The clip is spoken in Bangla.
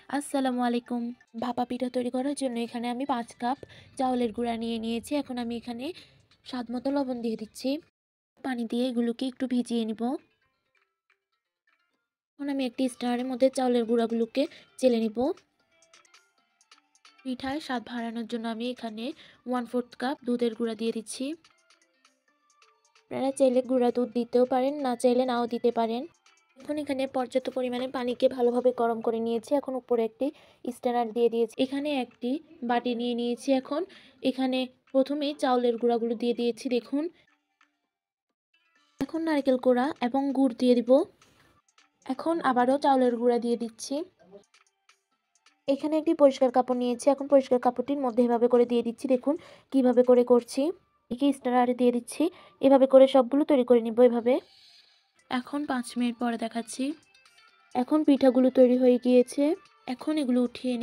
আসসালামু আলাইকুম। ভাপা পিঠা তৈরি করার জন্য এখানে আমি ৫ কাপ চাউলের গুঁড়া নিয়ে নিয়েছি। এখন আমি এখানে স্বাদমতো লবণ দিয়ে দিচ্ছি। পানি দিয়ে এগুলোকে একটু ভিজিয়ে নিব। এখন আমি একটি স্ট্যানারের মধ্যে চাউলের গুঁড়াগুলোকে চেলে নিব। পিঠায় স্বাদ বাড়ানোর জন্য আমি এখানে 1/4 কাপ দুধের গুঁড়া দিয়ে দিচ্ছি। আপনারা চাইলে গুঁড়া দুধ দিতেও পারেন, না চাইলে নাও দিতে পারেন। এখন এখানে পর্যাপ্ত পরিমাণে পানিকে ভালোভাবে গরম করে নিয়েছি। এখন উপরে একটি স্ট্যানার দিয়ে দিয়েছি। এখানে একটি বাটি নিয়ে নিয়েছি। এখন এখানে প্রথমেই চাউলের গুঁড়াগুলো দিয়ে দিয়েছি দেখুন। এখন নারকেল কোড়া এবং গুড় দিয়ে দিব। এখন আবারও চাউলের গুঁড়া দিয়ে দিচ্ছি। এখানে একটি পরিষ্কার কাপড় নিয়েছি। এখন পরিষ্কার কাপড়টির মধ্যে এভাবে করে দিয়ে দিচ্ছি। দেখুন কিভাবে করে করছি। একে স্ট্যানারে দিয়ে দিচ্ছি। এভাবে করে সবগুলো তৈরি করে নিব এভাবে। এখন 5 মিনিট পরে দেখাচ্ছি। এখন পিঠাগুলো তৈরি হয়ে গিয়েছে। এখন এগুলো উঠিয়ে